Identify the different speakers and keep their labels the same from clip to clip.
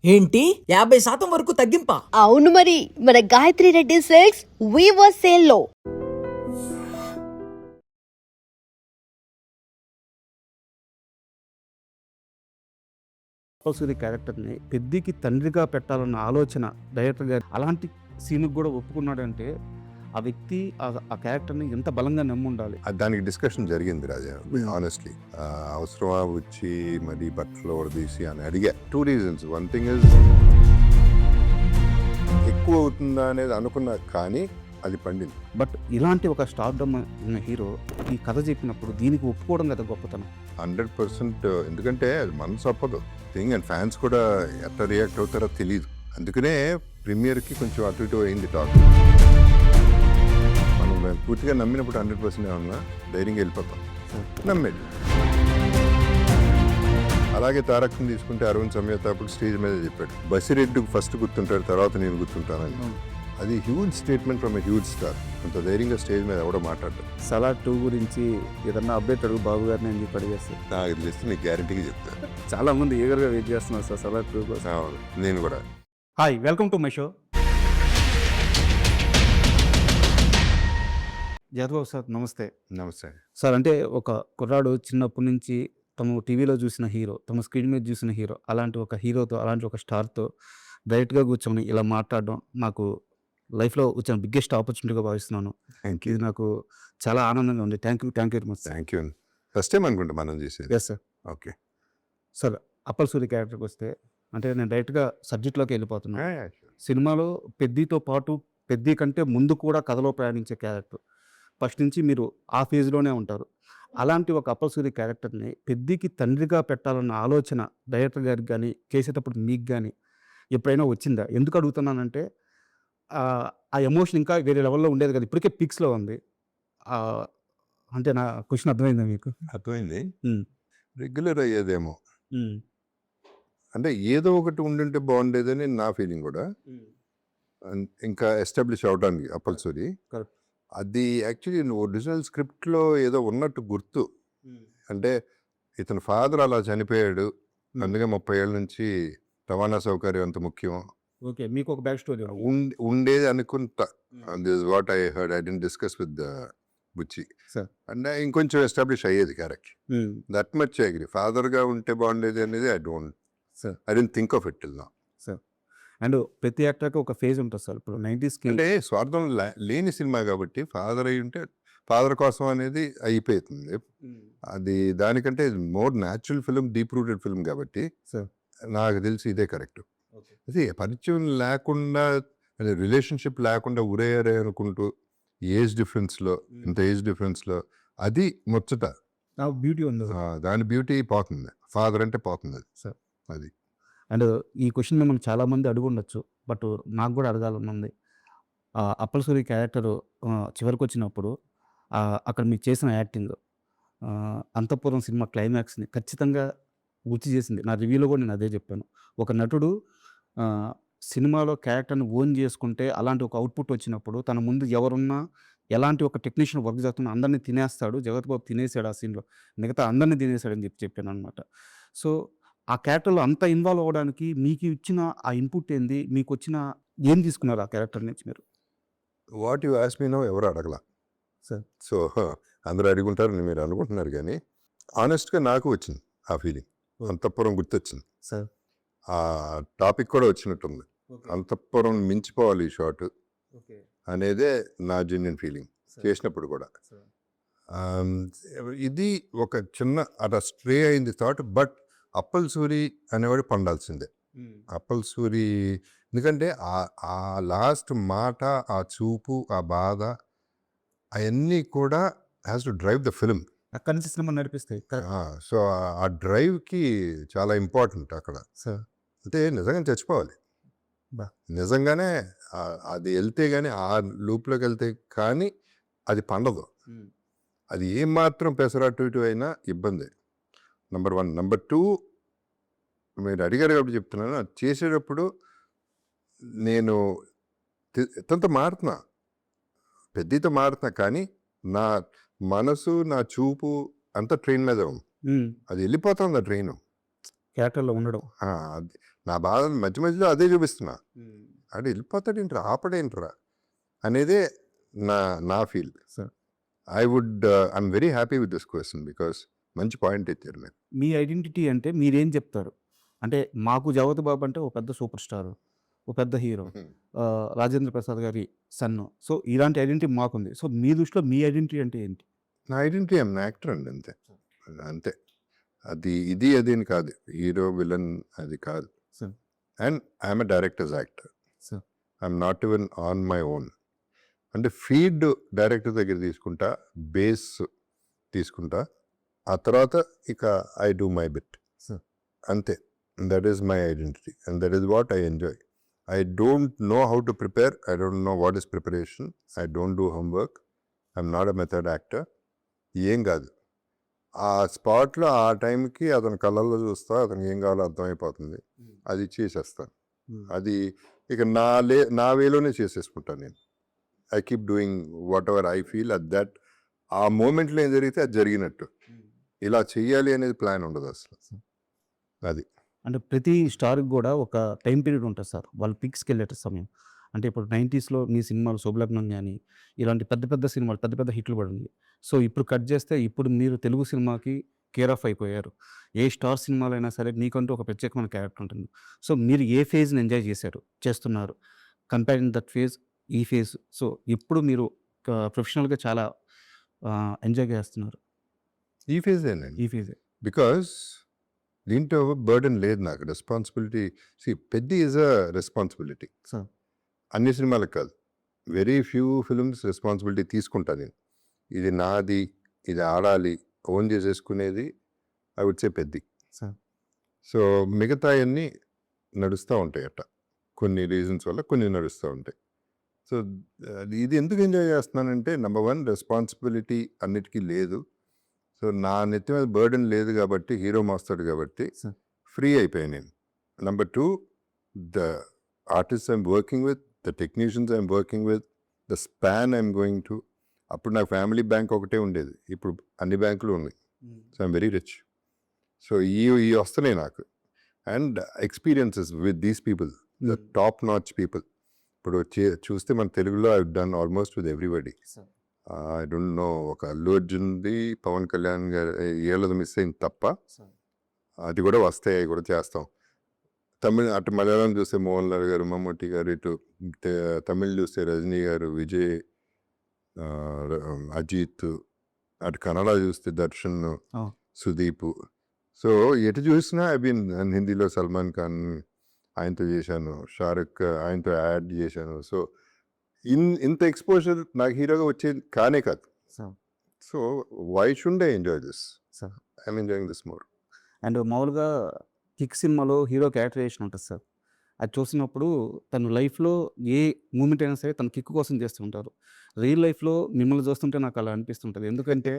Speaker 1: ఏంటి 50% వరకు తగ్గింపా?
Speaker 2: అవును మరి మన Gayathri Reddy silks weaver sale లో
Speaker 3: కంపల్సరీ క్యారెక్టర్ని పెద్దికి తండ్రిగా పెట్టాలన్న ఆలోచన డైరెక్టర్ గారు అలాంటి సీన్కి కూడా ఒప్పుకున్నాడంటే ఆ వ్యక్తి ఆ క్యారెక్టర్ని ఎంత బలంగా నమ్ముండాలి.
Speaker 4: దానికి డిస్కషన్ జరిగింది రాజా. ఆనెస్ట్లీ అవసరమా వచ్చి మరి బట్టలు తీసి అని అడిగా. 2 reasons. 1 thing is ఎక్కువ అవుతుందా అనేది అనుకున్నా, కానీ అది పండింది.
Speaker 3: బట్ ఇలాంటి ఒక స్టార్డమ్ ఉన్న హీరో ఈ కథ చెప్పినప్పుడు దీనికి ఒప్పుకోవడం కదా గొప్పతనం.
Speaker 4: 100% ఎందుకంటే అది మనసు ఒప్పదు థింగ్, అండ్ ఫ్యాన్స్ కూడా ఎట్లా రియాక్ట్ అవుతారో తెలియదు. అందుకనే ప్రీమియర్కి కొంచెం అటు ఇటు అయింది టాక్. మనం పూర్తిగా నమ్మినప్పుడు 100% ఏమన్నా ధైర్యంగా వెళ్ళిపోతాం. నమ్మేది. అలాగే తారక్ని తీసుకుంటే అరవింద్ సమేత అప్పుడు స్టేజ్ మీద చెప్పాడు, బసిరెడ్డి ఫస్ట్ గుర్తుంటాడు, తర్వాత నేను గుర్తుంటానని. అది huge statement from a huge star. అంత ధైర్యంగా స్టేజ్ మీద ఎవడో మాట్లాడతాడు.
Speaker 3: సలార్ 2 గురించి ఏదన్నా అప్డేట్ అడుగు బాబు గారిని అని చెప్పి అడిగేస్తారు.
Speaker 4: నాకు తెలిస్తే నీకు గ్యారంటీగా చెప్తాను.
Speaker 3: చాలా మంది ఈగర్గా వెయిట్ చేస్తున్నారు సార్ సలార్ 2 కోసం.
Speaker 4: నేను కూడా.
Speaker 3: Hi, welcome to my show. Jadhav sir నమస్తే.
Speaker 4: నమస్తే.
Speaker 3: సార్, అంటే ఒక కుర్రాడు చిన్నప్పటి నుంచి తను టీవీలో చూసిన హీరో, తమ స్క్రీన్ మీద చూసిన హీరో, అలాంటి ఒక హీరోతో, అలాంటి ఒక స్టార్తో డైరెక్ట్గా కూర్చొని ఇలా మాట్లాడడం నాకు లైఫ్లో వచ్చిన బిగ్గెస్ట్ ఆపర్చునిటీగా భావిస్తున్నాను. ఇది నాకు చాలా ఆనందంగా ఉంది. Thank you very much.
Speaker 4: Thank you. First time అనుకుంటా మనం చేసేది.
Speaker 3: Yes sir.
Speaker 4: Okay
Speaker 3: sir, Appal Suri క్యారెక్టర్కి వస్తే, అంటే నేను డైరెక్ట్గా సబ్జెక్ట్లోకి వెళ్ళిపోతున్నాను. సినిమాలో పెద్దితో పాటు పెద్ది కంటే ముందు కూడా కథలో ప్రయాణించే క్యారెక్టర్. ఫస్ట్ నుంచి మీరు ఆ ఫేజ్లోనే ఉంటారు. అలాంటి ఒక అప్పల్ సూరి క్యారెక్టర్ని పెద్దికి తండ్రిగా పెట్టాలన్న ఆలోచన డైరెక్టర్ గారికి కానీ, చేసేటప్పుడు మీకు కానీ ఎప్పుడైనా వచ్చిందా? ఎందుకు అడుగుతున్నానంటే ఆ ఎమోషన్ ఇంకా వేరే లెవెల్లో ఉండేది కదా, ఇప్పటికే పిక్స్లో ఉంది. అంటే నా క్వశ్చన్ అర్థమైందా మీకు?
Speaker 4: అర్థమైంది. రెగ్యులర్ అయ్యేదేమో, అంటే ఏదో ఒకటి ఉండుంటే బాగుండేదని నా ఫీలింగ్ కూడా. ఇంకా ఎస్టాబ్లిష్ అవడానికి అప్పల్ సూరి
Speaker 3: కరెక్ట్.
Speaker 4: అది యాక్చువల్లీ ఒరిజినల్ స్క్రిప్ట్లో ఏదో ఉన్నట్టు గుర్తు. అంటే ఇతని ఫాదర్ అలా చనిపోయాడు, అందుకే 30 ఏళ్ళ నుంచి రవాణా సౌకర్యం అంత ముఖ్యం
Speaker 3: ఓకే, మీకు ఒక బ్యాక్ స్టోరీ
Speaker 4: ఉండేది అనుకుంటా. This what I heard. I didn't discuss with Buchi.
Speaker 3: Sir.
Speaker 4: అంటే ఇంకొంచెం ఎస్టాబ్లిష్ అయ్యేది character. That much I agree. ఫాదర్గా ఉంటే బాగుండేది అనేది I don't think of it till now.
Speaker 3: And ప్రతి యాక్టర్కి ఒక ఫేజ్ ఉంటుంది సార్. ఇప్పుడు 90s
Speaker 4: అంటే స్వార్థం లేని సినిమా కాబట్టి ఫాదర్ అయి ఉంటే ఫాదర్ కోసం అనేది అయిపోతుంది. అది దానికంటే more natural film, deep rooted film కాబట్టి నాకు తెలిసి ఇదే కరెక్ట్. అది పరిచయం లేకుండా, రిలేషన్షిప్ లేకుండా ఉరేయరే అనుకుంటూ ఏజ్ డిఫరెన్స్లో, ఇంత ఏజ్ డిఫరెన్స్లో అది ముచ్చట.
Speaker 3: బ్యూటీ ఉంది
Speaker 4: దాని బ్యూటీ పోతుంది. ఫాదర్ అంటే పోతుంది అది.
Speaker 3: సార్,
Speaker 4: అది.
Speaker 3: అండ్ ఈ క్వశ్చన్ మిమ్మల్ని చాలామంది అడుగు ఉండొచ్చు, బట్ నాకు కూడా అడగాలని ఉంది. అప్పల్ సూరి క్యారెక్టర్ చివరికి వచ్చినప్పుడు అక్కడ మీరు చేసిన యాక్టింగ్, అంతఃపురం సినిమా క్లైమాక్స్ని ఖచ్చితంగా గుర్తు చేసింది. నా రివ్యూలో కూడా నేను అదే చెప్పాను. ఒక నటుడు సినిమాలో క్యారెక్టర్ని ఓన్ చేసుకుంటే అలాంటి ఒక అవుట్పుట్ వచ్చినప్పుడు తన ముందు ఎవరున్నా, ఎలాంటి ఒక టెక్నీషియన్ వర్క్ చేస్తున్నా అందరినీ తినేస్తాడు. జగత్ బాబు తినేసాడు ఆ సీన్లో, మిగతా అందరినీ తినేసాడని చెప్పాను అనమాట. సో ఆ క్యారెక్టర్లో అంత ఇన్వాల్వ్ అవ్వడానికి మీకు ఇచ్చిన ఆ ఇన్పుట్ ఏంది? మీకు వచ్చిన ఏం తీసుకున్నారు ఆ క్యారెక్టర్ నుంచి మీరు?
Speaker 4: What you ask me now ఎవరు అడగల
Speaker 3: సార్.
Speaker 4: సో అందరూ అడుగుంటారని మీరు అనుకుంటున్నారు, కానీ ఆనెస్ట్గా నాకు వచ్చింది ఆ ఫీలింగ్. అంతఃపురం గుర్తొచ్చింది
Speaker 3: సార్.
Speaker 4: ఆ టాపిక్ కూడా వచ్చినట్టుంది. అంతఃపురం మించిపోవాలి ఈ షాట్ అనేదే నా జెన్యున్ ఫీలింగ్ చేసినప్పుడు కూడా. ఇది ఒక చిన్న అలా స్ట్రే అయింది థాట్. బట్ అప్పల్ సూరి అనేవాడు పండాల్సిందే. అప్పల్ సూరి ఎందుకంటే ఆ లాస్ట్ మాట, ఆ చూపు, ఆ బాధ, అవన్నీ కూడా has to drive the film.
Speaker 3: అక్కడి నుంచి సినిమా నడిపిస్తాయి.
Speaker 4: సో ఆ డ్రైవ్కి చాలా ఇంపార్టెంట్ అక్కడ.
Speaker 3: సార్,
Speaker 4: అంటే నిజంగా చచ్చిపోవాలి, నిజంగానే అది వెళ్తే కానీ, ఆ లూప్లోకి వెళ్తే కానీ అది పండదు. అది ఏమాత్రం పెసరట్టు ఇటు అయినా ఇబ్బంది. నెంబర్ 1. నెంబర్ 2, మీరు అడిగారు కాబట్టి చెప్తున్నాను, అది చేసేటప్పుడు నేను ఎంతో మారుతున్నా, పెద్దతో మారుతున్నా, కానీ నా మనసు, నా చూపు అంతా ట్రైన్ మీద ఉంది. అది వెళ్ళిపోతుంది ఆ ట్రైన్
Speaker 3: క్యారెక్టర్లో ఉండడం.
Speaker 4: నా బాధ మధ్య మధ్యలో అదే చూపిస్తున్నా. అంటే వెళ్ళిపోతాడేంట్రా, ఆపడేంట్రా అనేదే నా feel.
Speaker 3: Sir
Speaker 4: I'm very happy with this question because మంచి పాయింట్ ఇచ్చారు మీరు.
Speaker 3: మీ ఐడెంటిటీ అంటే మీరేం చెప్తారు? అంటే మాకు జగపతి బాబు అంటే ఒక పెద్ద సూపర్ స్టార్, ఒక పెద్ద హీరో, రాజేంద్ర ప్రసాద్ గారి సన్ను. సో ఇలాంటి ఐడెంటిటీ మాకుంది. సో మీ దృష్టిలో మీ ఐడెంటిటీ అంటే ఏంటి?
Speaker 4: నా ఐడెంటిటీ ఐఎమ్ యాక్టర్ అండి, అంతే. అంతే, అది అది అని కాదు, హీరో విలన్ అది కాదు.
Speaker 3: Sir
Speaker 4: and I'm a director's actor.
Speaker 3: Sir
Speaker 4: I'm not even on my own. అంటే ఫీడ్ డైరెక్టర్ దగ్గర తీసుకుంటా, బేస్ తీసుకుంటా, ఆ తర్వాత ఇక I do my bit.
Speaker 3: Sir
Speaker 4: అంతే. That is my identity and that is what I enjoy. I don't know how to prepare. I don't know what is preparation. I don't do homework. I'm not a method actor. ఏం కాదు, ఆ స్పాట్లో ఆ టైంకి అతని కళ్ళల్లో చూస్తా, అతనికి ఏం కావాలో అర్థమైపోతుంది, అది చేసేస్తాను. అది ఇక నా వేలోనే చేసేసుకుంటాను నేను. I keep doing what ever I feel at that. ఆ మూమెంట్లో ఏం జరిగితే అది జరిగినట్టు. ఇలా చెయ్యాలి అనేది ప్లాన్ ఉండదు అసలు. అది
Speaker 3: అంటే ప్రతి స్టార్కి కూడా ఒక టైం పీరియడ్ ఉంటుంది సార్, వాళ్ళు పిక్స్కి వెళ్ళే సమయం. అంటే ఇప్పుడు 90స్లో మీ సినిమాలు శుభలగ్నం కానీ ఇలాంటి పెద్ద పెద్ద సినిమాలు, పెద్ద పెద్ద హిట్లు పడింది. సో ఇప్పుడు కట్ చేస్తే ఇప్పుడు మీరు తెలుగు సినిమాకి కేర్ ఆఫ్ అయిపోయారు. ఏ స్టార్ సినిమాలు అయినా సరే మీకంటూ ఒక ప్రత్యేకమైన క్యారెక్టర్ ఉంటుంది. సో మీరు ఏ ఫేజ్ని ఎంజాయ్ చేస్తున్నారు కంపేరింగ్ దట్ ఫేజ్, ఈ ఫేజ్. సో ఇప్పుడు మీరు ప్రొఫెషనల్గా చాలా ఎంజాయ్ చేస్తున్నారు
Speaker 4: ఈ ఫేజ్ ఏనండి.
Speaker 3: ఈ ఫేజే.
Speaker 4: బికాస్ దీంట్లో బర్డెన్ లేదు నాకు, రెస్పాన్సిబిలిటీ. పెద్ద ఈజ్ అ రెస్పాన్సిబిలిటీ.
Speaker 3: సార్
Speaker 4: అన్ని సినిమాలకు కాదు, వెరీ ఫ్యూ ఫిల్మ్స్ రెస్పాన్సిబిలిటీ తీసుకుంటా నేను. ఇది నాది, ఇది ఆడాలి, ఓన్ చేసేసుకునేది I would say Peddi.
Speaker 3: Sir
Speaker 4: so మిగతా అన్నీ నడుస్తూ ఉంటాయి అట్ట, కొన్ని రీజన్స్ వల్ల కొన్ని నడుస్తూ ఉంటాయి. సో ఇది ఎందుకు ఎంజాయ్ చేస్తున్నానంటే, నెంబర్ 1 రెస్పాన్సిబిలిటీ అన్నిటికీ లేదు. సో నా నెత్తి మీద బర్డెన్ లేదు కాబట్టి, హీరో మోస్తాడు కాబట్టి
Speaker 3: సార్
Speaker 4: ఫ్రీ అయిపోయాను నేను. Number 2, the artist I'm working with, the technicians I'm working with, the span I'm going to. అప్పుడు నాకు ఫ్యామిలీ బ్యాంక్ ఒకటే ఉండేది, ఇప్పుడు అన్ని బ్యాంకులు ఉన్నాయి. So I'm very rich. So ఈ వస్తున్నాయి నాకు. And experiences with these people, the top notch people. ఇప్పుడు చూస్తే మన తెలుగులో I done almost with everybody.
Speaker 3: Sir
Speaker 4: I don't no, ఒక అల్లు అర్జున్ది, పవన్ కళ్యాణ్ గారి ఏళ్ళది మిస్ అయింది తప్ప,
Speaker 3: సార్
Speaker 4: అది కూడా వస్తాయి, అవి కూడా చేస్తాం. అటు మలయాళం చూస్తే మోహన్ లాల్ గారు, మమ్మూటి గారు, ఇటు తమిళ్ చూస్తే రజనీ గారు, విజయ్, అజిత్, అటు కన్నడ చూస్తే దర్శన్, సుదీప్. సో ఎటు చూసినా ఐ బీన్. హిందీలో సల్మాన్ ఖాన్, ఆయనతో చేశాను, షారుఖ్ ఆయనతో యాడ్ చేశాను. సో ఇంత ఎక్స్పోజర్ నాకు హీరోగా వచ్చేది కానే కాదు.
Speaker 3: Sir
Speaker 4: so why should I enjoy this?
Speaker 3: Sir
Speaker 4: I'm enjoying this more.
Speaker 3: And మామూలుగా కిక్ సినిమాలో హీరో క్యారెక్టరైజేషన్ ఉంటుంది సార్. అది చూసినప్పుడు తన లైఫ్లో ఏ మూమెంట్ అయినా సరే తన కిక్ కోసం చేస్తుంటారు. రియల్ లైఫ్లో మిమ్మల్ని చూస్తుంటే నాకు అలా అనిపిస్తుంటుంది. ఎందుకంటే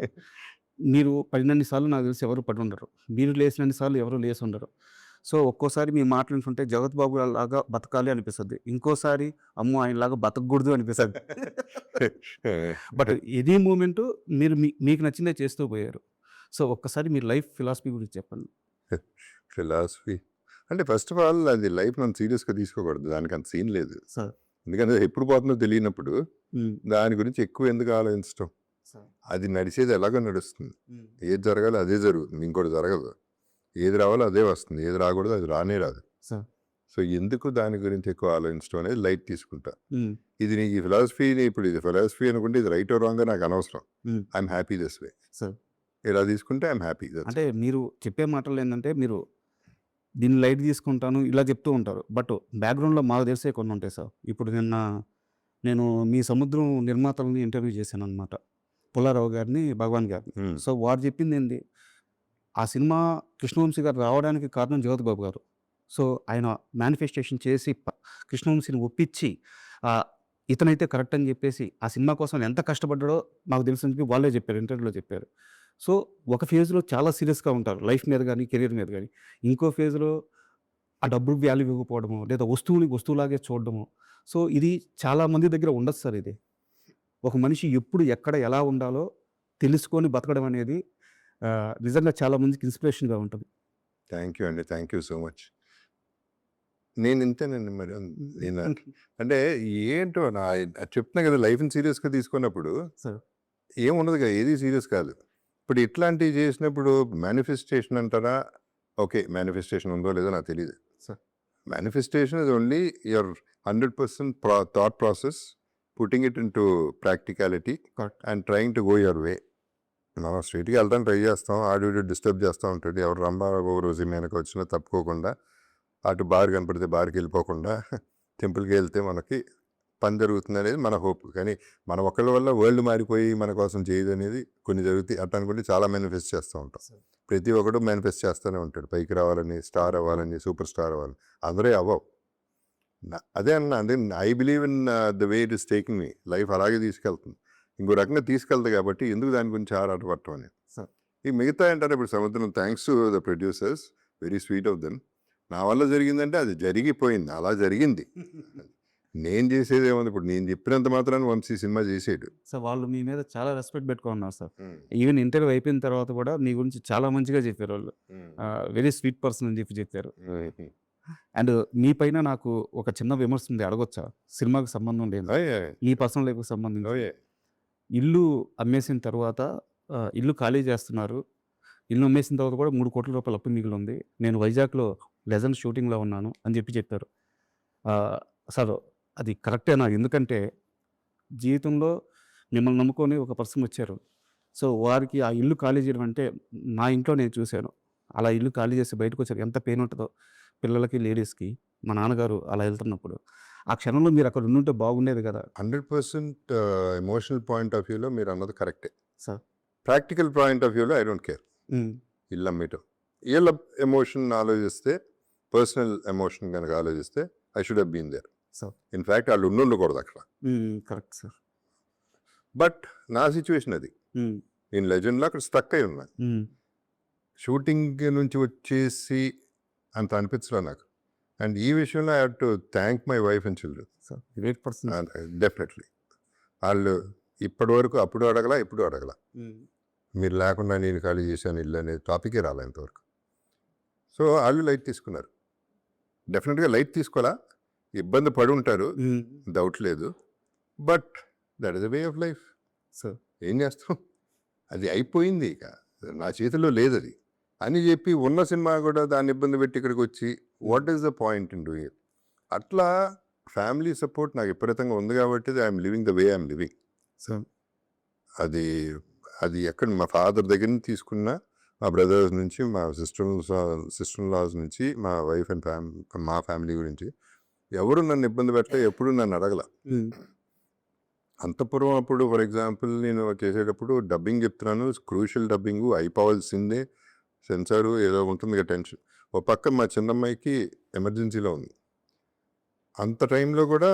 Speaker 3: మీరు పడినన్ని సార్లు నాకు తెలిసి ఎవరు పడి ఉండరు, మీరు లేచినన్ని సార్లు ఎవరు లేచి ఉండరు. సో ఒక్కోసారి మీ మాట్లాడుతుంటే జగత్ బాబు లాగా బతకాలి అనిపిస్తుంది, ఇంకోసారి అమ్మో ఆయనలాగా బతకూడదు అనిపిస్తుంది. బట్ ఇది మూమెంట్ మీరు మీకు నచ్చిందే చేస్తూ పోయారు. సో ఒక్కసారి మీ లైఫ్ ఫిలాసఫీ గురించి చెప్పండి.
Speaker 4: ఫిలాసఫీ అంటే ఫస్ట్ ఆఫ్ ఆల్ అది లైఫ్ నన్ను సీరియస్గా తీసుకోకూడదు, దానికి అంత సీన్ లేదు.
Speaker 3: సార్
Speaker 4: ఎందుకంటే ఎప్పుడు పోతుందో తెలియనప్పుడు దాని గురించి ఎక్కువ ఎందుకు ఆలోచించడం. అది నడిచేది ఎలాగో నడుస్తుంది, ఏది జరగాలో అదే జరుగుతుంది, ఇంకోటి జరగదు. ఏది రావాలో అదే వస్తుంది, ఏది రాకూడదు అది రానే రాదు.
Speaker 3: సార్
Speaker 4: సో ఎందుకు దాని గురించి ఎక్కువ ఆలోచించడం అనేది లైట్ తీసుకుంటా. ఇది నీకు ఈ ఫిలాసఫీని, ఇప్పుడు ఇది ఫిలాసఫీ అనుకుంటే ఇది రైట్ రాంగ్ నాకు అనవసరం. I'm happy this way.
Speaker 3: Sir
Speaker 4: ఇలా తీసుకుంటే ఐఎమ్ హ్యాపీ.
Speaker 3: అంటే మీరు చెప్పే మాటలు ఏంటంటే మీరు దీన్ని లైట్ తీసుకుంటాను ఇలా చెప్తూ ఉంటారు, బట్ బ్యాక్గ్రౌండ్లో మాకు తెలిసే కొన్ని ఉంటాయి సార్. ఇప్పుడు నేను మీ సముద్రం నిర్మాతలని ఇంటర్వ్యూ చేశాను అనమాట, పుల్లారావు గారిని, భగవాన్ గారిని. సో వారు చెప్పింది ఏంటి, ఆ సినిమా కృష్ణవంశీ గారు రావడానికి కారణం జ్యోతి బాబు గారు. సో ఆయన మేనిఫెస్టేషన్ చేసి కృష్ణవంశీని ఒప్పించి ఇతనైతే కరెక్ట్ అని చెప్పేసి ఆ సినిమా కోసం ఎంత కష్టపడ్డాడో నాకు తెలిసిన చెప్పి వాళ్ళే చెప్పారు, ఇంటర్వ్యూలో చెప్పారు. సో ఒక ఫేజ్లో చాలా సీరియస్గా ఉంటారు లైఫ్ మీద కానీ కెరీర్ మీద కానీ, ఇంకో ఫేజ్లో ఆ డబ్బులు వాల్యూ ఇవ్వకపోవడము లేదా వస్తువుని వస్తువులాగే చూడడము. సో ఇది చాలామంది దగ్గర ఉండదు సార్. ఇది ఒక మనిషి ఎప్పుడు ఎక్కడ ఎలా ఉండాలో తెలుసుకొని బతకడం అనేది నిజంగా చాలామందికి ఇన్స్పిరేషన్గా ఉంటుంది.
Speaker 4: థ్యాంక్ యూ అండి, థ్యాంక్ యూ సో మచ్. నేను ఇంతేనండి మరి. నేను అంటే ఏంటో చెప్తున్నా కదా, లైఫ్ని సీరియస్గా తీసుకున్నప్పుడు
Speaker 3: సార్
Speaker 4: ఏముండదు కదా, ఏది సీరియస్ కాదు. ఇప్పుడు ఇట్లాంటివి చేసినప్పుడు మేనిఫెస్టేషన్ అంటారా? ఓకే, మేనిఫెస్టేషన్ ఉందో లేదో నాకు తెలియదు.
Speaker 3: Sir
Speaker 4: manifestation is only your 100% thought process putting it in to practicality
Speaker 3: correct.
Speaker 4: And trying to go your way. మనం స్ట్రైట్గా వెళ్తాం, ట్రై చేస్తాం, ఆడు డిస్టర్బ్ చేస్తూ ఉంటాడు. ఎవరు రంబాబు రోజు వెనక వచ్చినా తప్పుకోకుండా, అటు బార్ కనపడితే బార్కి వెళ్ళిపోకుండా టెంపుల్కి వెళ్తే మనకి పని జరుగుతుంది అనేది మన హోప్. కానీ మన ఒక్కళ్ళ వల్ల వరల్డ్ మారిపోయి మన కోసం చేయదు అనేది కొన్ని జరుగుతాయి. అట్లా అనుకుంటే చాలా మేనిఫెస్ట్ చేస్తూ ఉంటాం. ప్రతి ఒక్కడు మేనిఫెస్ట్ చేస్తూనే ఉంటాడు, పైకి రావాలని, స్టార్ అవ్వాలని, సూపర్ స్టార్ అవ్వాలని. అందరే అవ్వవు. అదే అన్న, అదే I believe in the way it is taking me. Life అలాగే తీసుకెళ్తుంది, ఇంకో రకంగా తీసుకెళ్తుంది. కాబట్టి ఎందుకు దాని గురించి ఆరాటపడటం అని.
Speaker 3: సార్
Speaker 4: ఈ మిగతా ఏంటంటే ఇప్పుడు సముద్రం, thanks to the producers, very sweet of them. నా వల్ల జరిగిందంటే అది జరిగిపోయింది, అలా జరిగింది. నేను చేసేది ఏముంది, ఇప్పుడు నేను చెప్పినంత మాత్రాన్ని వంశీ సినిమా చేసేడు.
Speaker 3: సార్ వాళ్ళు మీ మీద చాలా రెస్పెక్ట్ పెట్టుకున్నారు సార్. ఈవెన్ ఇంటర్వ్యూ అయిపోయిన తర్వాత కూడా మీ గురించి చాలా మంచిగా చెప్పారు వాళ్ళు. వెరీ స్వీట్ పర్సన్ అని చెప్పారు. అండ్ మీ పైన నాకు ఒక చిన్న విమర్శ ఉంది, అడగొచ్చా? సినిమాకి సంబంధం లేదు, మీ పర్సనల్ లైఫ్కి సంబంధించి. ఇల్లు అమ్మేసిన తర్వాత ఇల్లు ఖాళీ చేస్తున్నారు. ఇల్లు అమ్మేసిన తర్వాత కూడా 3 కోట్ల రూపాయలు అప్పు మిగిలి ఉంది. నేను వైజాగ్లో లెజెండ్ షూటింగ్లో ఉన్నాను అని చెప్పారు. సార్ అది కరెక్టేనా? ఎందుకంటే జీవితంలో మిమ్మల్ని నమ్ముకొని ఒక పర్సన్ వచ్చారు. సో వారికి ఆ ఇల్లు ఖాళీ చేయడం అంటే, నా ఇంట్లో నేను చూశాను. అలా ఇల్లు ఖాళీ చేసి బయటకు వచ్చారు, ఎంత పెయిన్ ఉంటుందో పిల్లలకి, లేడీస్కి. మా నాన్నగారు అలా వెళ్తున్నప్పుడు ఆ క్షణంలో మీరు అక్కడ ఉండుంటే బాగుండేది కదా.
Speaker 4: 100% ఎమోషనల్ పాయింట్ ఆఫ్ వ్యూలో మీరు అన్నది కరెక్టే
Speaker 3: సార్
Speaker 4: ప్రాక్టికల్ పాయింట్ ఆఫ్ వ్యూలో ఐ డోంట్ కేర్. ఇల్లు అమ్మేయటం, వీళ్ళ ఎమోషన్ ఆలోచిస్తే, పర్సనల్ ఎమోషన్ కనుక ఆలోచిస్తే I should have been there.
Speaker 3: Sir
Speaker 4: in fact వాళ్ళు ఉండకూడదు అక్కడ.
Speaker 3: Correct sir.
Speaker 4: బట్ నా సిచ్యువేషన్ అది, నేను లెజెండ్లో అక్కడ స్టక్ అయి ఉన్నాను. షూటింగ్ నుంచి వచ్చేసి అంత అనిపించలే నాకు. అండ్ ఈ విషయంలో I have to thank my wife and children.
Speaker 3: Sir great person.
Speaker 4: Definitely వాళ్ళు ఇప్పటి వరకు అప్పుడు అడగల, ఇప్పుడు అడగల. మీరు లేకుండా నేను ఖాళీ చేశాను ఇల్లు అనేది టాపికే రాలే ఇంతవరకు. సో వాళ్ళు లైట్ తీసుకున్నారు, డెఫినెట్గా లైట్ తీసుకోవాలా, ఇబ్బంది పడి ఉంటారు, డౌట్ లేదు. But that is the way of life.
Speaker 3: Sir
Speaker 4: ఏం చేస్తాం, అది అయిపోయింది, ఇక నా చేతిలో లేదు అది అని చెప్పి ఉన్న సినిమా కూడా దాన్ని ఇబ్బంది పెట్టి ఇక్కడికి వచ్చి what is the point in doing it. అట్లా ఫ్యామిలీ సపోర్ట్ నాకు విపరీతంగా ఉంది కాబట్టి I'm living the way I'm living.
Speaker 3: Sir
Speaker 4: అది అది ఎక్కడ మా ఫాదర్ దగ్గర నుంచి తీసుకున్నా, మా బ్రదర్స్ నుంచి, మా సిస్టర్ లాస్ నుంచి, మా వైఫ్ అండ్ మా ఫ్యామిలీ గురించి ఎవరు నన్ను ఇబ్బంది పెట్టలే, ఎప్పుడు నన్ను అడగల. అంతపురం అప్పుడు ఫర్ ఎగ్జాంపుల్ నేను చేసేటప్పుడు డబ్బింగ్ చెప్తున్నాను, క్రూషియల్ డబ్బింగ్ అయిపోవాల్సిందే, సెన్సారు ఏదో ఉంటుంది కదా టెన్షన్. ఓ పక్క మా చిన్నమ్మాయికి ఎమర్జెన్సీలో ఉంది, అంత టైంలో కూడా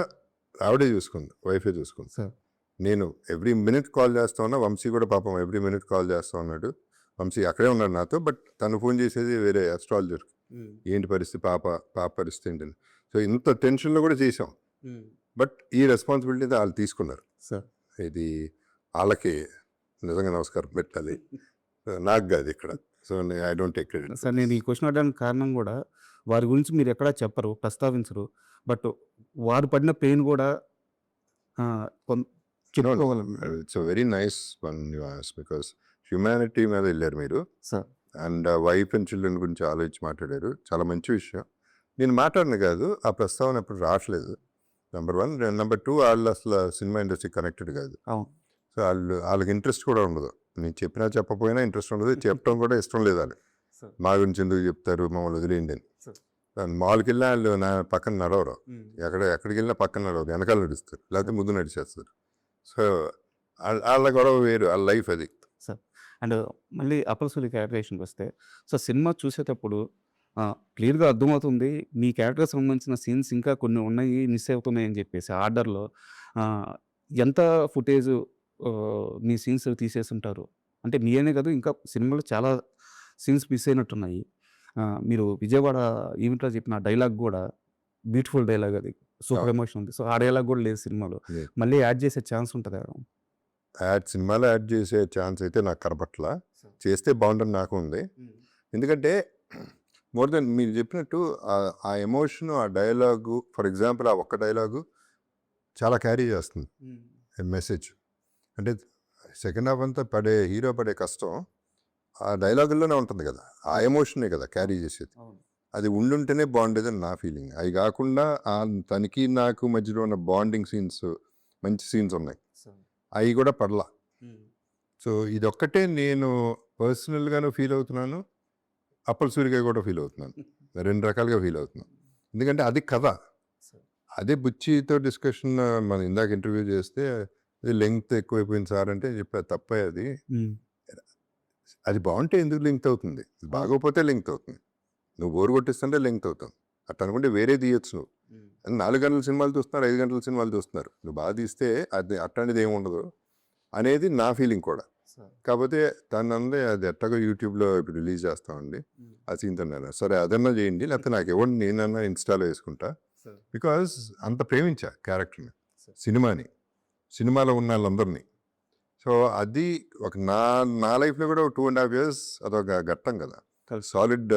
Speaker 4: ఆవిడే చూసుకుంది, వైఫే చూసుకుంది.
Speaker 3: సార్
Speaker 4: నేను ఎవ్రీ మినిట్ కాల్ చేస్తా ఉన్నా, వంశీ కూడా పాపం ఎవ్రీ మినిట్ కాల్ చేస్తూ ఉన్నాడు. వంశీ అక్కడే ఉన్నాడు నాతో, బట్ తను ఫోన్ చేసేది వేరే అస్ట్రాలజర్, ఏంటి పరిస్థితి, పాప పరిస్థితి ఏంటని. సో ఇంత టెన్షన్లో కూడా చేసాం. బట్ ఈ రెస్పాన్సిబిలిటీ వాళ్ళు తీసుకున్నారు.
Speaker 3: సార్
Speaker 4: ఇది వాళ్ళకి నిజంగా నమస్కారం పెట్టాలి, నాకు కాదు ఇక్కడ. So I don't take credit.
Speaker 3: Sir నేను ఈ క్వశ్చన్ అడగడానికి కారణం కూడా, వారి గురించి మీరు ఎక్కడా చెప్పరు, ప్రస్తావించరు. బట్ వారు పడిన పెయిన్ కూడా చెప్పుకోగలను.
Speaker 4: It's very nice one you ask, because humanity మీద వెళ్ళారు మీరు.
Speaker 3: Sir
Speaker 4: and wife and children గురించి ఆలోచించి మాట్లాడారు, చాలా మంచి విషయం. నేను మాట్లాడిన కాదు, ఆ ప్రస్తావన ఎప్పుడు రావట్లేదు, నెంబర్ 1. నెంబర్ 2, వాళ్ళు అసలు సినిమా ఇండస్ట్రీ కనెక్టెడ్ కాదు.
Speaker 3: అవును.
Speaker 4: సో వాళ్ళకి ఇంట్రెస్ట్ కూడా ఉండదు, నేను చెప్పినా చెప్పకపోయినా ఇంట్రెస్ట్ ఉండదు, చెప్పడం కూడా ఇష్టం లేదు. వాళ్ళు మా గురించి ఎందుకు చెప్తారు, మమ్మల్ని వదిలేయండి అని. మాల్కి వెళ్ళినా వాళ్ళు నా పక్కన నడవరు, ఎక్కడికి వెళ్ళినా పక్కన నడవరు, వెనకాల నడుస్తారు, లేకపోతే ముందు నడిచేస్తారు. సో వాళ్ళ గొడవ వేరు, వాళ్ళ లైఫ్ అది.
Speaker 3: సార్ అండ్ మళ్ళీ అప్పలసూరి క్యారెక్టరేషన్కి వస్తే, సో సినిమా చూసేటప్పుడు క్లియర్గా అర్థమవుతుంది మీ క్యారెక్టర్కి సంబంధించిన సీన్స్ ఇంకా కొన్ని ఉన్నాయి, మిస్ అవుతున్నాయి అని చెప్పేసి. ఆర్డర్లో ఎంత ఫుటేజ్ మీ సీన్స్ తీసేసి ఉంటారు అంటే, మీనే కాదు ఇంకా సినిమాలో చాలా సీన్స్ మిస్ అయినట్టున్నాయి. మీరు విజయవాడ ఈవెంట్లో చెప్పిన డైలాగ్ కూడా బ్యూటిఫుల్ డైలాగ్, అది సూపర్ ఎమోషన్ ఉంది. సో ఆ డైలాగ్ కూడా లేదు సినిమాలో, మళ్ళీ యాడ్ చేసే ఛాన్స్ ఉంటుంది.
Speaker 4: సినిమాలో యాడ్ చేసే ఛాన్స్ అయితే నాకు కనపట్ల, చేస్తే బాగుంటుంది నాకు ఉంది. ఎందుకంటే మోర్ దెన్ మీరు చెప్పినట్టు ఆ ఎమోషన్, ఆ డైలాగు, ఫర్ ఎగ్జాంపుల్ ఆ ఒక్క డైలాగు చాలా క్యారీ చేస్తుంది మెసేజ్. అంటే సెకండ్ హాఫ్ అంతా హీరో పడే కష్టం ఆ డైలాగుల్లోనే ఉంటుంది కదా, ఆ ఎమోషనే కదా క్యారీ చేసేది. అది ఉండుంటేనే బాగుండేదని నా ఫీలింగ్. అవి కాకుండా తనకి నాకు మధ్యలో ఉన్న బాండింగ్ సీన్స్, మంచి సీన్స్ ఉన్నాయి, అవి కూడా పడలా. సో ఇదొక్కటే నేను పర్సనల్గాను ఫీల్ అవుతున్నాను, అప్పల్ సూరిగా కూడా ఫీల్ అవుతున్నాను, 2 రకాలుగా ఫీల్ అవుతున్నాను. ఎందుకంటే అది కథ. అదే బుచ్చితో డిస్కషన్ మనం ఇందాక ఇంటర్వ్యూ చేస్తే ఇది లెంగ్త్ ఎక్కువైపోయింది సార్ అంటే చెప్పా, తప్పే అది. అది బాగుంటే ఎందుకు లింక్ అవుతుంది, బాగోపోతే లింక్ అవుతుంది. నువ్వు బోరు కొట్టిస్తుంటే లింక్ అవుతావు. అట్లా అనుకుంటే వేరే తీయొచ్చు నువ్వు. 4 గంటల సినిమాలు చూస్తున్నారు, 5 గంటల సినిమాలు చూస్తున్నారు. నువ్వు బాగా తీస్తే అది అట్లాంటిది ఏమి ఉండదు అనేది నా ఫీలింగ్ కూడా. కాకపోతే దాన్ని అందే అది ఎట్టగా యూట్యూబ్లో ఇప్పుడు రిలీజ్ చేస్తామండి ఆ సీన్ తిన్నాను. సరే అదన్నా చేయండి, లేకపోతే నాకు ఇవ్వండి, నేనన్నా ఇన్స్టాలో వేసుకుంటా. బికాజ్ అంత ప్రేమించా క్యారెక్టర్ని, సినిమాలో ఉన్న వాళ్ళందరినీ. సో అది ఒక నా లైఫ్లో కూడా 2.5 years అదొక ఘట్టం కదా, సాలిడ్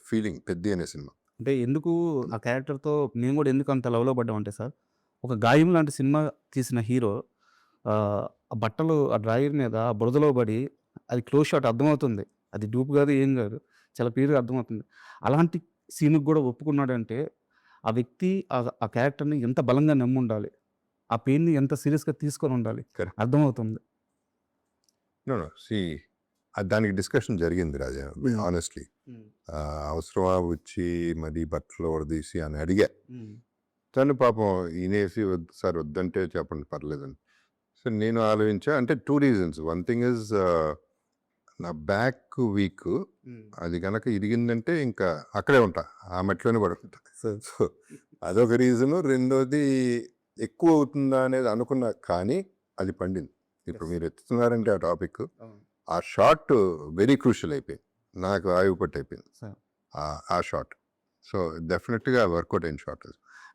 Speaker 4: ఫీలింగ్ పెద్ద అనే సినిమా.
Speaker 3: అంటే ఎందుకు ఆ క్యారెక్టర్తో నేను కూడా ఎందుకు అంత లవ్లో పడ్డామంటే సార్, ఒక గాయం లాంటి సినిమా తీసిన హీరో ఆ బట్టలు ఆ డ్రాయర్ మీద ఆ బురదలో పడి అది క్లోజ్ షాట్ అర్థమవుతుంది, అది డూప్ కాదు ఏం కాదు, చాలా క్లియర్గా అర్థమవుతుంది. అలాంటి సీన్కి కూడా ఒప్పుకున్నాడంటే ఆ వ్యక్తి ఆ క్యారెక్టర్ని ఎంత బలంగా నమ్మి ఉండాలి, ఆ పెయిన్ని ఎంత సీరియస్గా తీసుకొని ఉండాలి,
Speaker 4: Correct.
Speaker 3: అర్థమవుతుంది.
Speaker 4: దానికి డిస్కషన్ జరిగింది రాజా, ఆనెస్ట్లీ. అవసరమా వచ్చి మరి బట్టలు వడదీసి అని అడిగా. తను పాపం ఈనేసి సార్ వద్దంటే చెప్పండి పర్లేదని. సో నేను ఆలోచించా, అంటే 2 reasons. వన్ థింగ్ ఇస్ నా బ్యాక్ వీక్, అది కనుక ఇరిగిందంటే ఇంకా అక్కడే ఉంటా, ఆ మెట్లోనే పడుకుంటా. సో అదొక రీజను. రెండోది ఎక్కువ అవుతుందా అనేది అనుకున్నా, కానీ అది పండింది. ఇప్పుడు మీరు ఎత్తుతున్నారంటే ఆ టాపిక్, ఆ షాట్ వెరీ క్రూషియల్ అయిపోయింది, నాకు ఆయుపట్టు అయిపోయింది ఆ షాట్. సో డెఫినెట్గా వర్కౌట్ అయిన షాట్.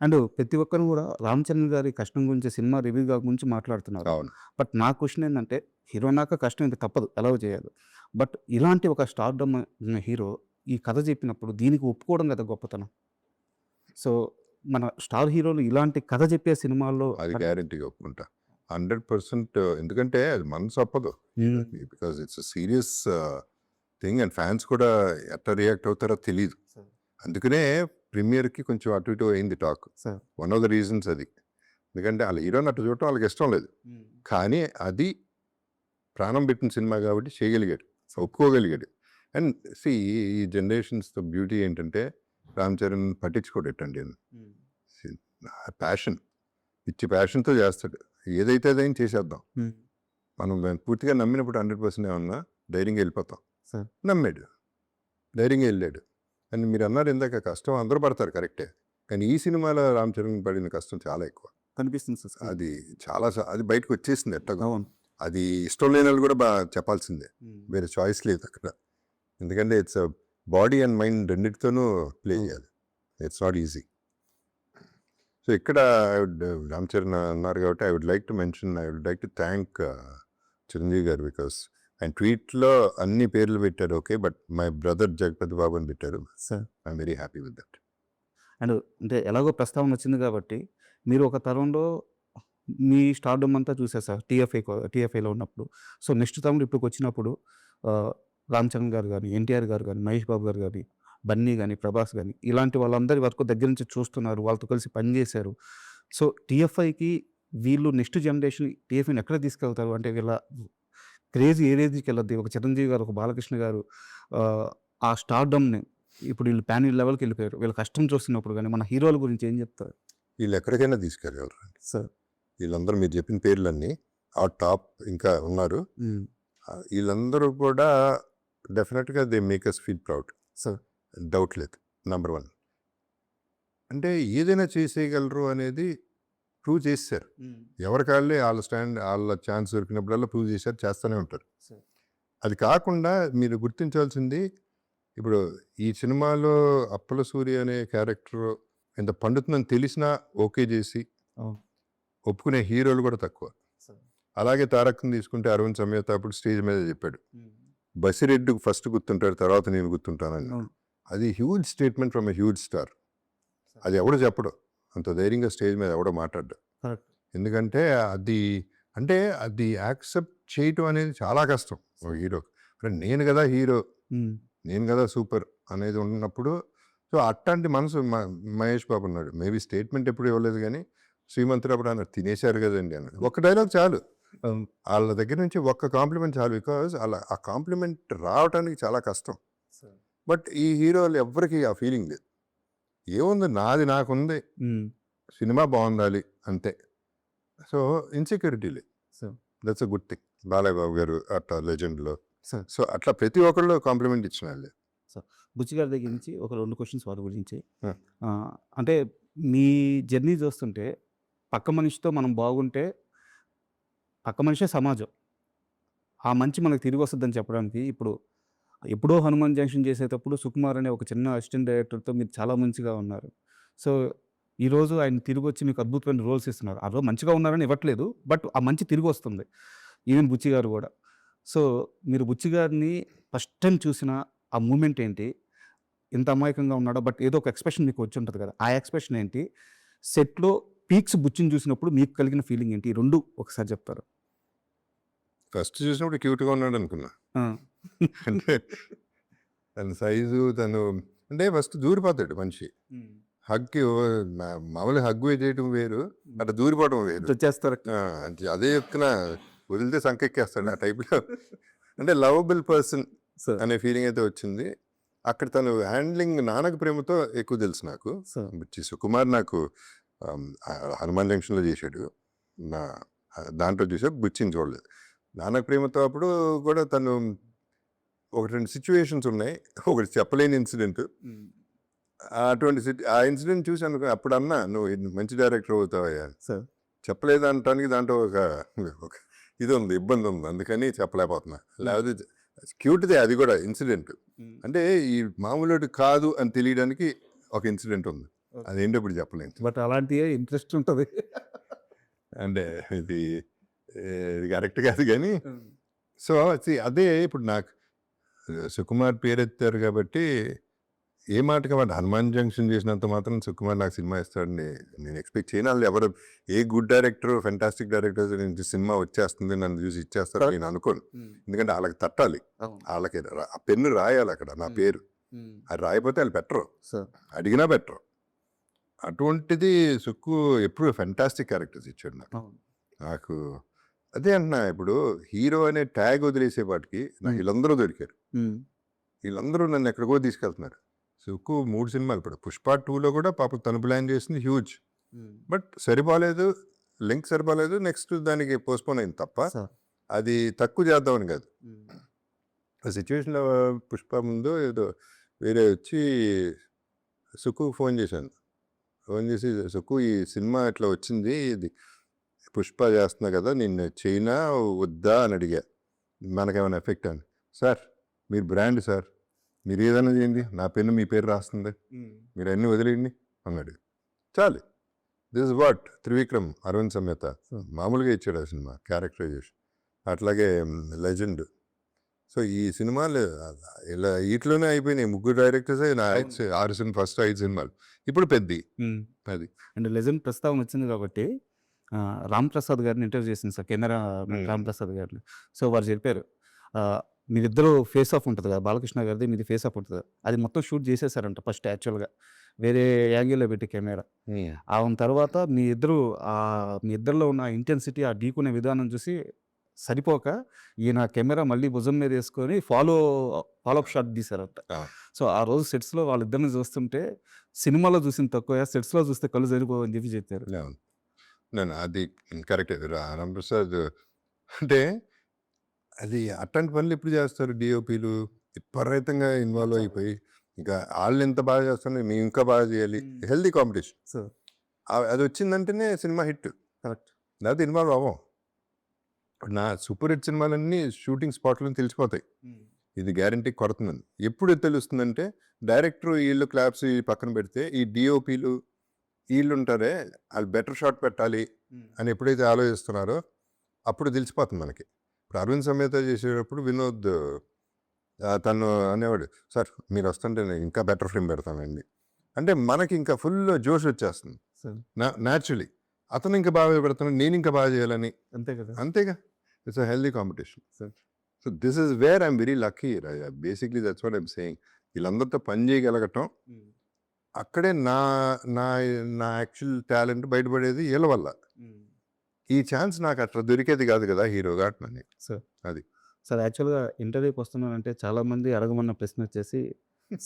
Speaker 3: అండ్ ప్రతి ఒక్కరు కూడా రామ్ చరణ్ గారి కష్టం గురించి, సినిమా రివ్యూ గురించి మాట్లాడుతున్నారు.
Speaker 4: అవును.
Speaker 3: బట్ నా క్వశ్చన్ ఏంటంటే, హీరోనాక కష్టం ఇంక తప్పదు, ఎలా చేయాలి. బట్ ఇలాంటి ఒక స్టార్డమ్ ఉన్న హీరో ఈ కథ చెప్పినప్పుడు దీనికి ఒప్పుకోవడం కదా గొప్పతనం. సో మన స్టార్ హీరోలు ఇలాంటి కథ చెప్పే సినిమాల్లో
Speaker 4: అది గ్యారంటీగా ఒప్పుకుంటా 100%. ఎందుకంటే అది మనసు ఒప్పదు, because it's serious thing and fans కూడా ఎట్లా రియాక్ట్ అవుతారో తెలియదు. అందుకనే ప్రీమియర్కి కొంచెం అటు ఇటు అయింది talk. One of the reasons అది. ఎందుకంటే వాళ్ళ హీరోని అట్లా చూడటం వాళ్ళకి ఇష్టం లేదు, కానీ అది ప్రాణం పెట్టిన సినిమా కాబట్టి చేయగలిగాడు, ఒప్పుకోగలిగాడు. అండ్ ఈ జనరేషన్స్తో బ్యూటీ ఏంటంటే రామ్ చరణ్ పట్టించుకోడేటండి, ప్యాషన్, పిచ్చి ప్యాషన్తో చేస్తాడు. ఏదైతే అదైనా చేసేద్దాం, మనం పూర్తిగా నమ్మినప్పుడు 100% ఏమన్నా ధైర్యంగా వెళ్ళిపోతాం. నమ్మాడు, ధైర్యంగా వెళ్ళాడు. అండ్ మీరు అన్నారు ఇందాక కష్టం అందరూ పడతారు, కరెక్టే, కానీ ఈ సినిమాలో రామ్ చరణ్ పడిన కష్టం చాలా ఎక్కువ
Speaker 3: కనిపిస్తుంది సార్.
Speaker 4: అది చాలా అది బయటకు వచ్చేసింది ఎట్టగా. అది ఇష్టం లేని వాళ్ళు కూడా బాగా చెప్పాల్సిందే, వేరే చాయిస్ లేదు అక్కడ. ఎందుకంటే ఇట్స్ బాడీ అండ్ మైండ్ రెండింటితోనూ ప్లే చేయాలి, ఇట్స్ నాట్ ఈజీ. సో ఇక్కడ రామ్ చరణ్ అన్నారు కాబట్టి I would like to thank Chiranjeevi garu, because ఆయన ట్వీట్లో అన్ని పేర్లు పెట్టారు, okay, but my brother Jagapathi Babu అని పెట్టారు.
Speaker 3: Sir
Speaker 4: I'm very happy with that.
Speaker 3: And అంటే ఎలాగో ప్రస్తావన వచ్చింది కాబట్టి, మీరు ఒక తరంలో మీ స్టార్డమ్ అంతా చూసారు సార్ టీఎఫ్ఐలో ఉన్నప్పుడు. సో నెక్స్ట్ తరంలో ఇప్పుడు వచ్చినప్పుడు రామ్ చరణ్ గారు కానీ, ఎన్టీఆర్ గారు కానీ, మహేష్ బాబు గారు కానీ, బన్నీ కానీ, ప్రభాస్ కానీ, ఇలాంటి వాళ్ళందరి వరకు దగ్గర నుంచి చూస్తున్నారు, వాళ్ళతో కలిసి పనిచేశారు. సో టీఎఫ్ఐకి వీళ్ళు నెక్స్ట్ జనరేషన్ టీఎఫ్ఐని ఎక్కడ తీసుకెళ్తారు అంటే, వీళ్ళ క్రేజీ ఏ రేంజ్కి వెళ్ళద్ది. ఒక చిరంజీవి గారు, ఒక బాలకృష్ణ గారు ఆ స్టార్డమ్ని ఇప్పుడు వీళ్ళు ప్యాన్ లెవెల్కి వెళ్ళిపోయారు. వీళ్ళ కష్టం చూస్తున్నప్పుడు కానీ మన హీరోల గురించి ఏం చెప్తారు?
Speaker 4: వీళ్ళు ఎక్కడికైనా తీసుకెళ్ళగలరు
Speaker 3: సార్.
Speaker 4: వీళ్ళందరూ మీరు చెప్పిన పేర్లన్నీ ఆ టాప్ ఇంకా ఉన్నారు. వీళ్ళందరూ కూడా డెఫినెట్గా they make us feel proud
Speaker 3: sir,
Speaker 4: doubt లేదు. నెంబర్ 1 అంటే ఏదైనా చేసేయగలరు అనేది ప్రూవ్ చేశారు. ఎవరికాళ్ళే వాళ్ళ ఛాన్స్ దొరికినప్పుడల్లా ప్రూవ్ చేశారు, చేస్తూనే ఉంటారు. అది కాకుండా మీరు గుర్తించాల్సింది, ఇప్పుడు ఈ సినిమాలో అప్పల సూర్య అనే క్యారెక్టర్ ఎంత పండుతుందని తెలిసినా ఓకే చేసి ఒప్పుకునే హీరోలు కూడా తక్కువ. అలాగే తారక్ని తీసుకుంటే అరవింద్ సమేత అప్పుడు స్టేజ్ మీద చెప్పాడు, బసిరెడ్డికి ఫస్ట్ గుర్తుంటాడు, తర్వాత నేను గుర్తుంటానని. అది huge statement from a huge star. అది ఎవడో చెప్పడు, అంత ధైర్యంగా స్టేజ్ మీద ఎవడో మాట్లాడ్డు.
Speaker 3: కరెక్ట్.
Speaker 4: ఎందుకంటే అది అంటే అది యాక్సెప్ట్ చేయటం అనేది చాలా కష్టం ఒక హీరోకి. అంటే నేను కదా హీరో, నేను కదా సూపర్ అనేది ఉన్నప్పుడు. సో అట్లాంటి మనసు మహేష్ బాబు ఉన్నాడు. మేబీ స్టేట్మెంట్ ఎప్పుడు ఇవ్వలేదు కానీ శ్రీమంతుడు అప్పుడు అన్నాడు తినేశారు కదండి అన్నాడు. ఒక్క డైలాగ్ చాలు, వాళ్ళ దగ్గర నుంచి ఒక్క కాంప్లిమెంట్ చాలు. బికాజ్ అలా ఆ కాంప్లిమెంట్ రావడానికి చాలా కష్టం. బట్ ఈ హీరోలు ఎవ్వరికి ఆ ఫీలింగ్ లేదు. ఏముంది, నాది నాకుంది, సినిమా బాగుండాలి అంతే. సో ఇన్సెక్యూరిటీ లేదు.
Speaker 3: So
Speaker 4: that's a good thing. Balayya Babu garu అట్లా లెజెండ్లో.
Speaker 3: సార్
Speaker 4: సో అట్లా ప్రతి ఒక్కళ్ళు కాంప్లిమెంట్ ఇచ్చిన వాళ్ళే.
Speaker 3: బుచ్చి గారి దగ్గర నుంచి ఒక 2 క్వశ్చన్స్ వారి గురించి.
Speaker 4: ఆ.
Speaker 3: అంటే మీ జర్నీ చూస్తుంటే పక్క మనిషితో మనం బాగుంటే పక్క మనిషే సమాజం, ఆ మంచి మనకు తిరిగి వస్తుందని చెప్పడానికి ఇప్పుడు ఎప్పుడో హనుమాన్ జంక్షన్ చేసేటప్పుడు సుకుమార్ అనే ఒక చిన్న అసిస్టెంట్ డైరెక్టర్తో మీరు చాలా మంచిగా ఉన్నారు. సో ఈరోజు ఆయన తిరిగి వచ్చి మీకు అద్భుతమైన రోల్స్ ఇస్తున్నారు. ఆ రోజు మంచిగా ఉన్నారని ఇవ్వట్లేదు, బట్ ఆ మంచి తిరిగి వస్తుంది. ఈవెన్ బుచ్చి గారు కూడా. సో మీరు బుచ్చి గారిని ఫస్ట్ టైం చూసిన ఆ మూమెంట్ ఏంటి? ఇంత అమాయకంగా ఉన్నాడో, బట్ ఏదో ఒక ఎక్స్ప్రెషన్ మీకు వచ్చి ఉంటుంది కదా, ఆ ఎక్స్ప్రెషన్ ఏంటి? సెట్లో పీక్స్ బుచ్చిని చూసినప్పుడు మీకు కలిగిన ఫీలింగ్ ఏంటి? ఈ 2 ఒకసారి చెప్తారు.
Speaker 4: ఫస్ట్ చూసినప్పుడు క్యూట్గా ఉన్నాడు అనుకున్నా.
Speaker 3: ఆ.
Speaker 4: అంటే తన సైజు, తను అంటే ఫస్ట్ దూరిపోతాడు మనిషి. హగ్కి మామూలు హగ్గు చేయటం వేరు, అట్లా దూరిపోవడం వేరు.
Speaker 3: వచ్చేస్తారు.
Speaker 4: అదే చెప్తున్నా, వదిలితే సంకెక్కేస్తాడు ఆ టైప్లో. అంటే లవబుల్ పర్సన్
Speaker 3: సార్
Speaker 4: అనే ఫీలింగ్ అయితే వచ్చింది. అక్కడ తను హ్యాండ్లింగ్ నాన్నకు ప్రేమతో ఎక్కువ తెలుసు నాకు.
Speaker 3: సార్
Speaker 4: బుచ్చి సుకుమార్ నాకు హనుమాన్ జంక్షన్లో చేశాడు, నా దాంట్లో చూసా. బుచ్చిని చూడలేదు. నాన్నకు ప్రేమతో అప్పుడు కూడా తను 1-2 సిచ్యువేషన్స్ ఉన్నాయి. ఒకటి చెప్పలేని ఇన్సిడెంట్. అటువంటి ఆ ఇన్సిడెంట్ చూసి అనుకో అప్పుడు అన్నా, నువ్వు మంచి డైరెక్టర్ అవుతావయ్యా.
Speaker 3: సార్
Speaker 4: చెప్పలేదు అనటానికి దాంట్లో ఒక ఇది ఉంది, ఇబ్బంది ఉంది, అందుకని చెప్పలేకపోతున్నా. లేకపోతే క్యూట్దే అది కూడా ఇన్సిడెంట్. అంటే ఈ మామూలు కాదు అని తెలియడానికి ఒక ఇన్సిడెంట్ ఉంది. అదేంటో ఇప్పుడు చెప్పలేను.
Speaker 3: బట్ అలాంటివే ఇంట్రెస్ట్ ఉంటుంది.
Speaker 4: అంటే ఇది కరెక్ట్ కాదు కానీ. సో అదే ఇప్పుడు నాకు సుకుమార్ పేరెత్తారు కాబట్టి ఏ మాటగా వాడు హనుమాన్ జంక్షన్ చేసినంత మాత్రం సుకుమార్ నాకు సినిమా ఇస్తాడని నేను ఎక్స్పెక్ట్ చేయను. వాళ్ళు ఎవరు a good director, fantastic director నుంచి సినిమా వచ్చేస్తుంది నన్ను చూసి ఇచ్చేస్తారు నేను అనుకోను. ఎందుకంటే వాళ్ళకి తట్టాలి, వాళ్ళకి ఆ పెన్ను రాయాలి అక్కడ నా పేరు. అది రాయకపోతే వాళ్ళు పెట్టరు, అడిగినా పెట్టరు. అటువంటిది సుక్కు ఎప్పుడు ఫెంటాస్టిక్ క్యారెక్టర్స్ ఇచ్చాడు నాకు. అదే అంటున్నా, ఇప్పుడు హీరో అనే ట్యాగ్ వదిలేసేపాటికి నాకు వీళ్ళందరూ దొరికారు. వీళ్ళందరూ నన్ను ఎక్కడికో తీసుకెళ్తున్నారు. సుక్కు 3 సినిమాలు, ఇప్పుడు పుష్ప 2లో కూడా పాప తను ప్లాన్ చేసింది హ్యూజ్, బట్ సరిపోలేదు, లింక్ సరిపోలేదు, నెక్స్ట్ దానికి పోస్ట్పోన్ అయింది తప్ప అది తక్కువ చేద్దామని కాదు. ఆ సిచ్యువేషన్లో పుష్ప ముందు ఏదో వేరే వచ్చి సుక్కు ఫోన్ చేశాను. ఫోన్ చేసి, సుక్కు ఈ సినిమా ఇట్లా వచ్చింది, ఇది పుష్ప చేస్తున్నా కదా, నిన్ను చైనా వద్దా అని అడిగా, మనకేమైనా ఎఫెక్ట్ అని. సార్ మీరు బ్రాండ్ సార్, మీరు ఏదైనా చేయండి, నా పెన్ను మీ పేరు రాస్తుంది, మీరు అన్నీ వదిలేయండి అన్నాడు. చాలు. This is what Trivikram Aravinda Sametha మామూలుగా ఇచ్చాడు ఆ సినిమా క్యారెక్టరైజేషన్. అట్లాగే లెజెండ్. సో ఈ సినిమాలు ఇలా వీటిలోనే అయిపోయినాయి. 3 డైరెక్టర్స్ 6 సినిమా, ఫస్ట్ 5 సినిమాలు, ఇప్పుడు పెద్ద అది.
Speaker 3: అండ్ లెజెండ్ ప్రస్తావన వచ్చింది కాబట్టి రామ్ ప్రసాద్ గారిని ఇంటర్వ్యూ చేసింది సార్, కెమెరా రామ్ ప్రసాద్ గారిని. సో వారు చెప్పారు, మీరిద్దరు ఫేస్ ఆఫ్ ఉంటుంది కదా, బాలకృష్ణ గారిది మీది ఫేస్ ఆఫ్ ఉంటుంది, అది మొత్తం షూట్ చేసేసారంట ఫస్ట్ యాక్చువల్గా వేరే యాంగిల్లో పెట్టి కెమెరా. ఆ తర్వాత మీ ఇద్దరిలో ఉన్న ఇంటెన్సిటీ, ఆ ఢీకునే విధానం చూసి సరిపోక ఈయన కెమెరా మళ్ళీ భుజం మీద వేసుకొని ఫాలోఅప్ షాట్ తీశారంట. సో ఆ రోజు సెట్స్లో వాళ్ళిద్దరిని చూస్తుంటే సినిమాలో చూసిన తక్కువ, సెట్స్లో చూస్తే కళ్ళు సరిపోవని చెప్పి చెప్పారు.
Speaker 4: నేను అది కరెక్టే. రాంప్రసాద్ అంటే అది అట్లాంటి పనులు ఎప్పుడు చేస్తారు డిఓపీలు, విపరీతంగా ఇన్వాల్వ్ అయిపోయి, ఇంకా వాళ్ళు ఎంత బాగా చేస్తారు మేము ఇంకా బాగా చేయాలి, హెల్దీ కాంపిటీషన్.
Speaker 3: సో
Speaker 4: అది వచ్చిందంటేనే సినిమా హిట్.
Speaker 3: కరెక్ట్.
Speaker 4: లేకపోతే ఇన్వాల్వ్ అవ్వం. నా సూపర్ హిట్ సినిమాలన్నీ షూటింగ్ స్పాట్లో తెలిసిపోతాయి, ఇది గ్యారంటీ కొడుతుందని. ఎప్పుడు తెలుస్తుందంటే డైరెక్టర్ వీళ్ళు క్లాప్స్ పక్కన పెడితే ఈ డిఓపీలు వీళ్ళు ఉంటారే, వాళ్ళు బెటర్ షాట్ పెట్టాలి అని ఎప్పుడైతే ఆలోచిస్తున్నారో అప్పుడు తెలిసిపోతుంది మనకి. ఇప్పుడు అరవింద్ సమేత చేసేటప్పుడు వినోద్ తను అనేవాడు, సార్ మీరు వస్తుంటే నేను ఇంకా బెటర్ ఫ్రేమ్ పెడతానండి అంటే మనకి ఇంకా ఫుల్ జోష్ వచ్చేస్తుంది
Speaker 3: సార్
Speaker 4: న్యాచురలీ. అతను ఇంకా బాగా పెడతాను, నేను ఇంకా బాగా చేయాలని.
Speaker 3: అంతే కదా
Speaker 4: అంతేగా, it's a healthy competition.
Speaker 3: Sir.
Speaker 4: So this is where I'm very lucky. Basically that's what I'm saying. వీళ్ళందరితో పని చేయగలగటం అక్కడే నా నా నా యాక్చువల్ టాలెంట్ బయటపడేది వీళ్ళ వల్ల. ఈ ఛాన్స్ నాకు అట్లా దొరికేది కాదు కదా హీరోగా అని.
Speaker 3: సార్
Speaker 4: అది.
Speaker 3: సార్ యాక్చువల్గా ఇంటర్వ్యూకి వస్తున్నానంటే చాలామంది అడగమన్న ప్రశ్న వచ్చేసి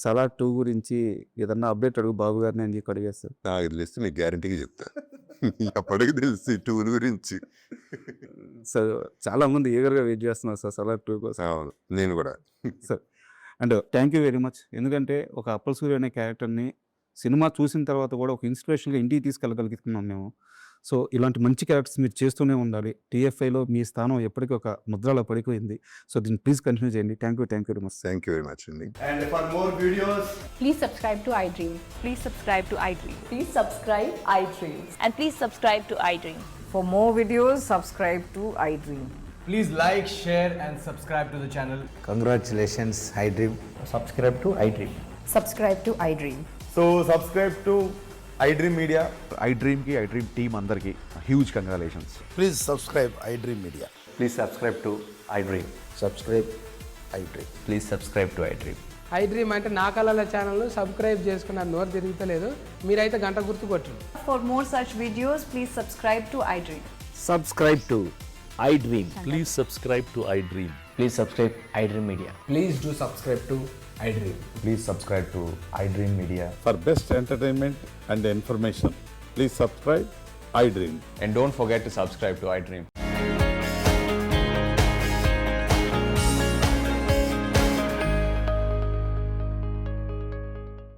Speaker 3: సలార్ 2 గురించి ఏదన్నా అప్డేట్ అడుగు బాబు గారిని అని చెప్పి అడిగారు సార్.
Speaker 4: నాకు తెలిస్తే నీకు గ్యారంటీగా చెప్తా. అప్పటికి తెలిసి టూర్ గురించి.
Speaker 3: సార్ చాలామంది ఈగర్గా వెయిట్ చేస్తున్నారు సార్ సలార్ 2 కోసం.
Speaker 4: అవును, నేను కూడా.
Speaker 3: Sir and thank you very much. ఎందుకంటే ఒక అప్పల్ సూర్య అనే క్యారెక్టర్ని సినిమా చూసిన తర్వాత కూడా ఒక ఇన్స్పిరేషన్గా ఇంటికి తీసుకెళ్ళగలుగుతున్నాం మేము. సో ఇలాంటి మంచి క్యారెక్టర్స్ మీరు చేస్తూనే ఉండాలి. టీఎఫ్ఐలో మీ స్థానం ఎప్పటికీ ఒక ముద్రలో పడిపోయింది. సో దీన్ని ప్లీజ్ కంటిన్యూ చేయండి. Thank you very much.
Speaker 4: Thank you very much అండి.
Speaker 5: And for more videos,
Speaker 6: Please subscribe to iDream.
Speaker 7: Please subscribe to iDream.
Speaker 2: Please subscribe iDream.
Speaker 7: And please subscribe to iDream.
Speaker 8: For more videos, subscribe to iDream.
Speaker 5: please like, share, and subscribe to the channel.
Speaker 9: Congratulations, iDream.
Speaker 1: Subscribe to iDream.
Speaker 8: Subscribe to iDream.
Speaker 5: So subscribe to iDream Media.
Speaker 10: iDream team అందరికి huge congratulations.
Speaker 9: Please subscribe iDream Media.
Speaker 1: Please subscribe to iDream.
Speaker 9: Subscribe iDream.
Speaker 1: Please subscribe to iDream.
Speaker 11: iDream అంటే నా కళల ఛానల్ను subscribe చేసుకున్న నోరు తిరుగుతలేదు. మీరైతే గంట గుర్తు కొట్టండి.
Speaker 7: For more such videos, please subscribe to iDream.
Speaker 1: Subscribe to iDream.
Speaker 10: Please subscribe to iDream.
Speaker 1: Please subscribe iDream Media.
Speaker 11: Please do subscribe to iDream.
Speaker 10: Please subscribe to iDream Media.
Speaker 9: For best entertainment and information, please subscribe iDream.
Speaker 10: And don't forget to subscribe to iDream.